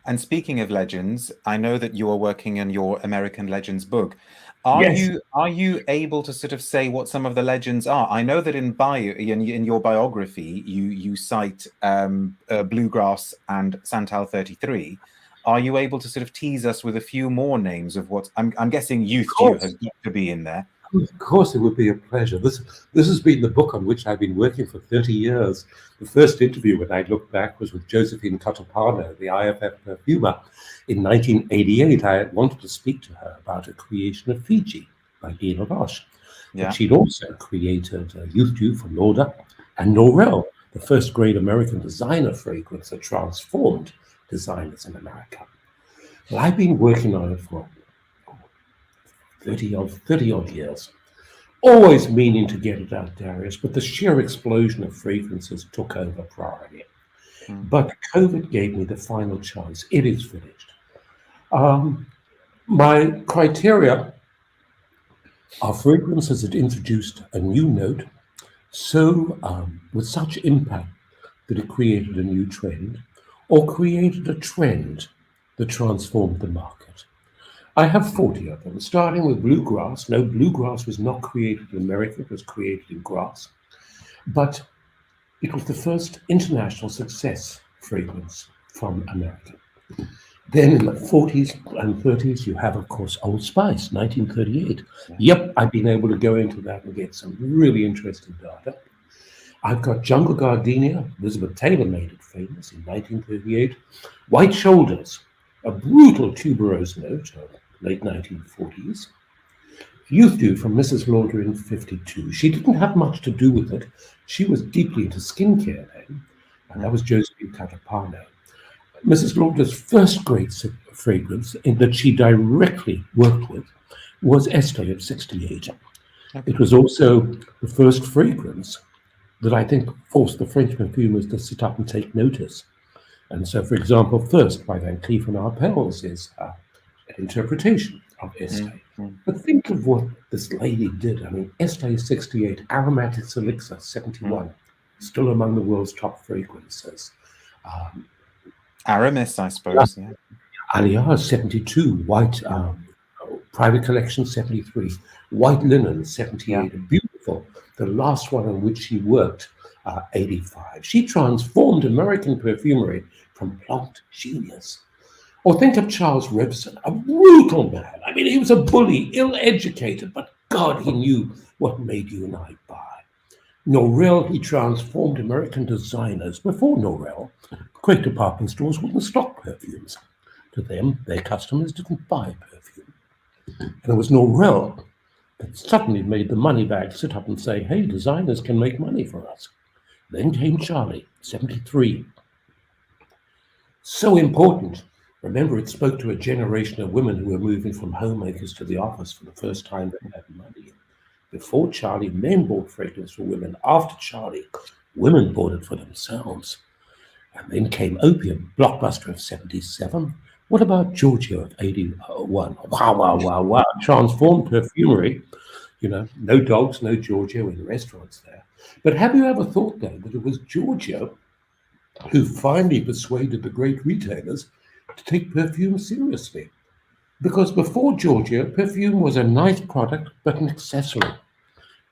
[SPEAKER 1] And speaking of legends, I know that you are working on your American Legends book. Are
[SPEAKER 2] Yes.
[SPEAKER 1] you able to sort of say what some of the legends are? I know that in your biography you cite Bluegrass and Santal 33. Are you able to sort of tease us with a few more names of what I'm guessing Youth Dew has got to be in there?
[SPEAKER 2] Of course, it would be a pleasure. This has been the book on which I've been working for 30 years. The first interview, when I look back, was with Josephine Katapano, the IFF perfumer. In 1988, I wanted to speak to her about a creation of Fiji by Guy Lavache.
[SPEAKER 1] Yeah.
[SPEAKER 2] But she'd also created Youth Dew for Lauder and Norel, the first great American designer fragrance that transformed designers in America. Well, I've been working on it for 30 odd years. Always meaning to get it out, Darius, but the sheer explosion of fragrances took over priority. But COVID gave me the final chance. It is finished. My criteria are fragrances that introduced a new note, with such impact that it created a new trend, or created a trend that transformed the market. I have 40 of them, starting with Bluegrass. No, Bluegrass was not created in America, it was created in grass. But it was the first international success fragrance from America. Then in the 40s and 30s, you have, of course, Old Spice, 1938. Yep, I've been able to go into that and get some really interesting data. I've got Jungle Gardenia. Elizabeth Taylor made it famous in 1938. White Shoulders, a brutal tuberose note of late 1940s. Youth Dew from Mrs. Lauder in 52. She didn't have much to do with it. She was deeply into skincare then, and that was Josephine Katapano. Mrs. Lauder's first great fragrance that she directly worked with was Estee of 68. Okay. It was also the first fragrance that I think forced the French perfumers to sit up and take notice. And so, for example, First by Van Cleef & Arpels is an interpretation of Estee. But think of what this lady did. I mean, Estee 68, Aromatics Elixir 71, still among the world's top fragrances.
[SPEAKER 1] Aramis, I suppose. Yeah.
[SPEAKER 2] Alliage 72, White Private Collection 73, White Linen 78, beautiful. The last one on which she worked, 85. She transformed American perfumery from plump to genius. Or think of Charles Revson, a brutal man. I mean, he was a bully, ill-educated, but God, he knew what made you and I buy. Norel, he transformed American designers. Before Norel, great department stores wouldn't stock perfumes. To them, their customers didn't buy perfume. And it was Norel that suddenly made the money bag sit up and say, hey, designers can make money for us. Then came Charlie, 73. So important. Remember, it spoke to a generation of women who were moving from homemakers to the office for the first time they had money. Before Charlie, men bought fragrance for women. After Charlie, women bought it for themselves. And then came Opium, blockbuster of 77. What about Giorgio of 81? Wow. Transformed perfumery. You know, no dogs, no Giorgio in restaurants there. But have you ever thought, though, that it was Giorgio who finally persuaded the great retailers to take perfume seriously? Because before Giorgio, perfume was a nice product, but an accessory.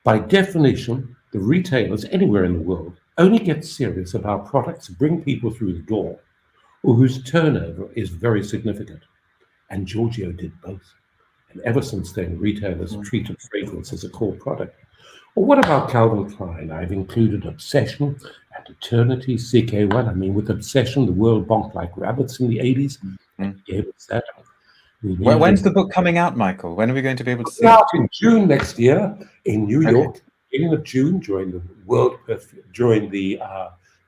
[SPEAKER 2] By definition, the retailers anywhere in the world only get serious about products that bring people through the door or whose turnover is very significant. And Giorgio did both. And ever since then, retailers have treated fragrance as a core product. Or what about Calvin Klein? I've included Obsession and Eternity, CK1. I mean, with Obsession, the world bonked like rabbits in the 80s. Gave us that.
[SPEAKER 1] When's the book coming out, Michael? When are we going to be able to see it?
[SPEAKER 2] Out in June next year in New York, beginning of June during the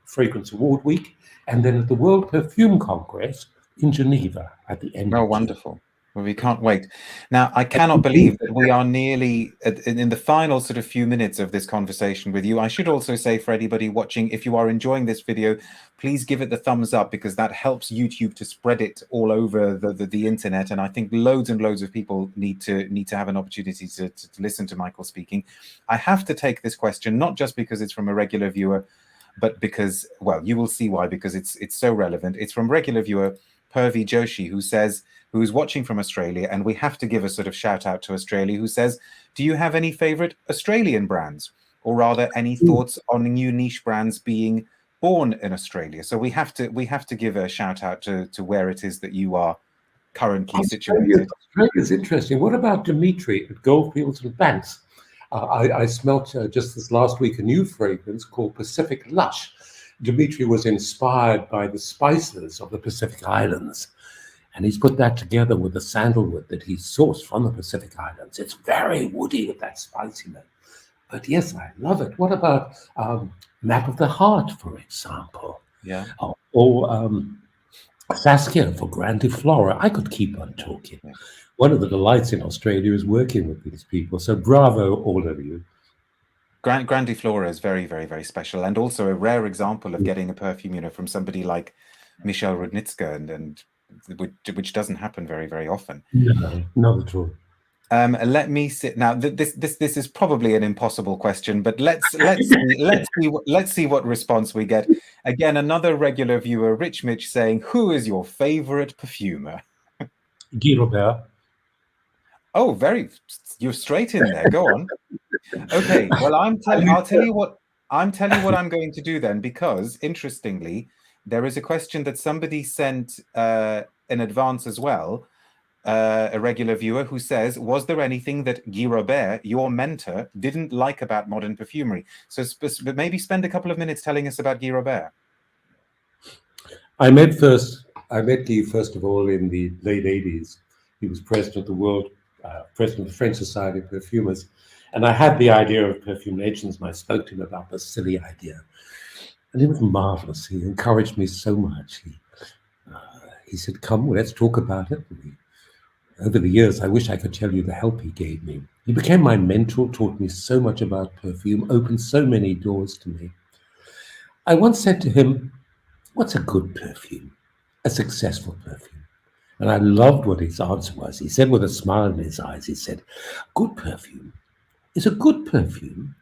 [SPEAKER 2] Fragrance Award Week, and then at the World Perfume Congress in Geneva at the end.
[SPEAKER 1] Oh, wonderful! Well, we can't wait. Now, I cannot believe that we are nearly in the final sort of few minutes of this conversation with you. I should also say for anybody watching, if you are enjoying this video, please give it the thumbs up, because that helps YouTube to spread it all over the internet. And I think loads and loads of people need to have an opportunity to listen to Michael speaking. I have to take this question, not just because it's from a regular viewer, but because, well, you will see why, because it's so relevant. It's from regular viewer Pervi Joshi, who's watching from Australia, and we have to give a sort of shout out to Australia, who says, do you have any favorite Australian brands, or rather any thoughts on new niche brands being born in Australia? So we have to give a shout out to where it is that you are currently situated.
[SPEAKER 2] Australia's interesting. What about Dimitri at Goldfields and Banks? I smelt just this last week a new fragrance called Pacific Lush. Dimitri was inspired by the spices of the Pacific Islands, and he's put that together with the sandalwood that he sourced from the Pacific Islands. It's very woody with that spicy note. But yes, I love it. What about Map of the Heart, for example?
[SPEAKER 1] Yeah.
[SPEAKER 2] Or Saskia for Grandiflora. I could keep on talking. Yeah. One of the delights in Australia is working with these people. So bravo, all of you.
[SPEAKER 1] Grandiflora is very, very, very special, and also a rare example of getting a perfume, from somebody like Michelle Rudnitska, and which doesn't happen very, very often.
[SPEAKER 2] No, not at all.
[SPEAKER 1] Let me sit now. This is probably an impossible question, but let's see what response we get. Again, another regular viewer, Rich Mitch, saying, "Who is your favorite perfumer?"
[SPEAKER 2] Guy Robert.
[SPEAKER 1] Oh, you're straight in there. Go on. Okay. Well, I'll tell you what I'm going to do then, because interestingly, there is a question that somebody sent in advance as well. A regular viewer who says, was there anything that Guy Robert, your mentor, didn't like about modern perfumery? So maybe spend a couple of minutes telling us about Guy Robert.
[SPEAKER 2] I met Guy first of all in the late 80s. He was president of the French Society of Perfumers. And I had the idea of perfume legends, and I spoke to him about this silly idea. And it was marvelous. He encouraged me so much. He said, come, let's talk about it. Over the years, I wish I could tell you the help he gave me. He became my mentor, taught me so much about perfume, opened so many doors to me. I once said to him, what's a good perfume? A successful perfume? And I loved what his answer was. He said with a smile in his eyes, he said, good perfume is a good perfume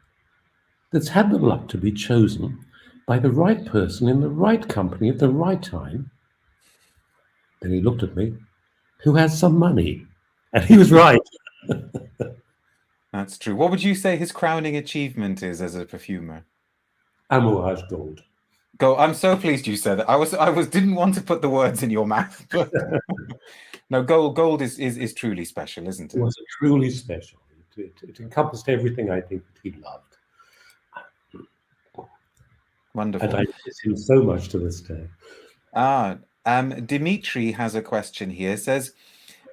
[SPEAKER 2] that's had the luck to be chosen by the right person in the right company at the right time. Then he looked at me, who has some money. And he was right.
[SPEAKER 1] That's true. What would you say his crowning achievement is as a perfumer?
[SPEAKER 2] Amouage Gold.
[SPEAKER 1] I'm so pleased you said that. I didn't want to put the words in your mouth, but no, gold is truly special, isn't it?
[SPEAKER 2] It was truly special. It encompassed everything I think that he loved.
[SPEAKER 1] Wonderful.
[SPEAKER 2] And I miss him so much to this day.
[SPEAKER 1] Dimitri has a question here. Says,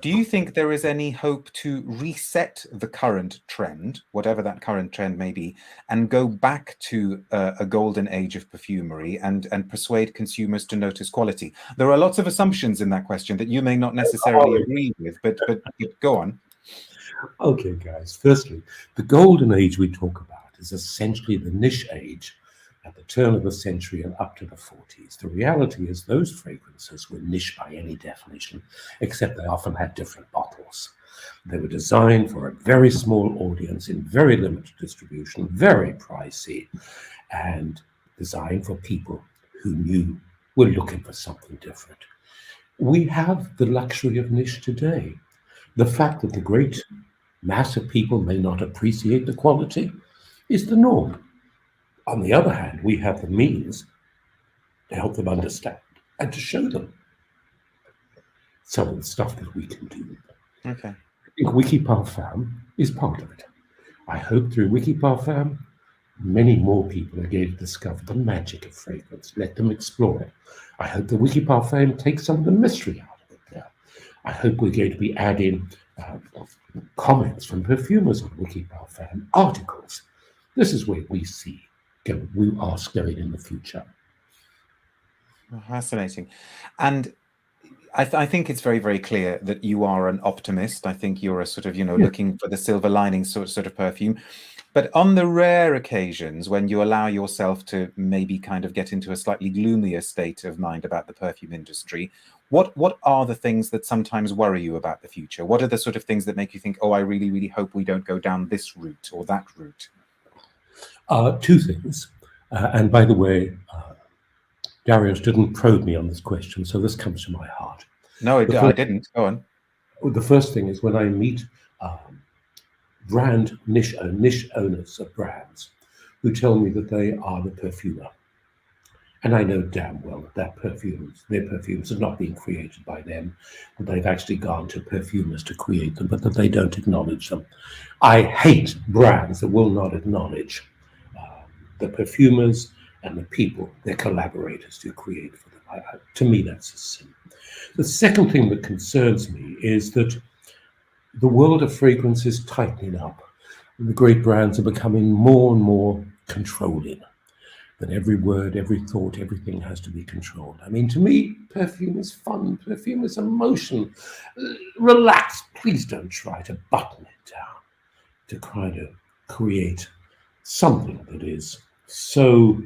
[SPEAKER 1] do you think there is any hope to reset the current trend, whatever that current trend may be, and go back to a golden age of perfumery and persuade consumers to notice quality? There are lots of assumptions in that question that you may not necessarily agree with, but go on.
[SPEAKER 2] Okay, guys. Firstly, the golden age we talk about is essentially the niche age at the turn of the century and up to the 40s. The reality is those fragrances were niche by any definition, except they often had different bottles. They were designed for a very small audience in very limited distribution, very pricey, and designed for people who were looking for something different. We have the luxury of niche today. The fact that the great mass of people may not appreciate the quality is the norm. On the other hand, we have the means to help them understand and to show them some of the stuff that we can do.
[SPEAKER 1] Okay.
[SPEAKER 2] I think WikiParfum is part of it. I hope through WikiParfum, many more people are going to discover the magic of fragrance. Let them explore it. I hope the WikiParfum takes some of the mystery out of it there. I hope we're going to be adding comments from perfumers on WikiParfum, articles. This is where we ask going in the future.
[SPEAKER 1] Fascinating. And I think it's very, very clear that you are an optimist. I think you're a sort of, looking for the silver lining sort of perfume. But on the rare occasions when you allow yourself to maybe kind of get into a slightly gloomier state of mind about the perfume industry, what are the things that sometimes worry you about the future? What are the sort of things that make you think, oh, I really, really hope we don't go down this route or that route?
[SPEAKER 2] Two things. And by the way, Darius didn't probe me on this question, so this comes from my heart.
[SPEAKER 1] No, I didn't. Go on.
[SPEAKER 2] The first thing is when I meet brand niche owners of brands who tell me that they are the perfumer. And I know damn well that their perfumes are not being created by them, that they've actually gone to perfumers to create them, but that they don't acknowledge them. I hate brands that will not acknowledge the perfumers and the people, their collaborators, to create for them. To me, that's a sin. The second thing that concerns me is that the world of fragrance is tightening up. The great brands are becoming more and more controlling. That every word, every thought, everything has to be controlled. I mean, to me, perfume is fun. Perfume is emotion. Relax. Please don't try to button it down, to kind of create something that is so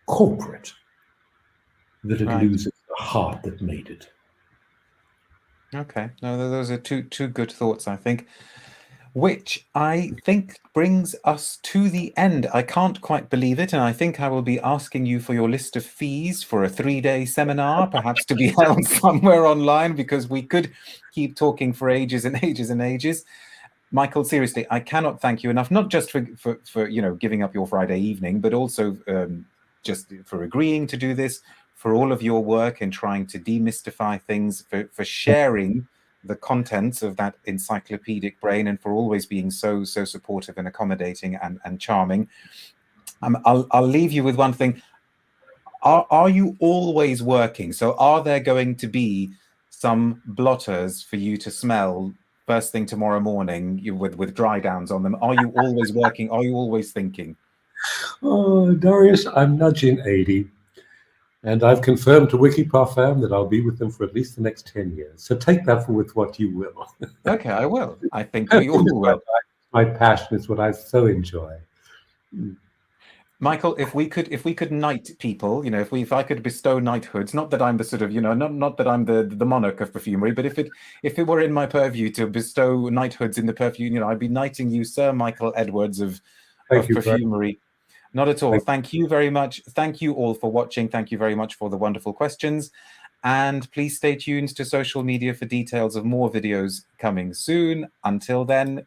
[SPEAKER 2] corporate that it loses the heart that made it.
[SPEAKER 1] Okay, no, those are two good thoughts, I think, which I think brings us to the end. I can't quite believe it, and I think I will be asking you for your list of fees for a 3-day seminar, perhaps to be held somewhere online, because we could keep talking for ages and ages and ages. Michael, seriously, I cannot thank you enough, not just for giving up your Friday evening, but also just for agreeing to do this, for all of your work in trying to demystify things, for sharing the contents of that encyclopedic brain, and for always being so supportive and accommodating and charming. I'll leave you with one thing. Are you always working? So are there going to be some blotters for you to smell first thing tomorrow morning with dry downs on them? Are you always working? Are you always thinking?
[SPEAKER 2] Oh, Darius, I'm nudging 80. And I've confirmed to WikiParfum that I'll be with them for at least the next 10 years. So take that with what you will.
[SPEAKER 1] Okay, I will. I think we all will.
[SPEAKER 2] My passion is what I so enjoy.
[SPEAKER 1] Michael, if we could knight people, if I could bestow knighthoods, not that I'm the sort of, not that I'm the monarch of perfumery, but if it were in my purview to bestow knighthoods in the perfume, I'd be knighting you Sir Michael Edwards of perfumery. Not at all. Thank you very much. Thank you all for watching. Thank you very much for the wonderful questions. And please stay tuned to social media for details of more videos coming soon. Until then,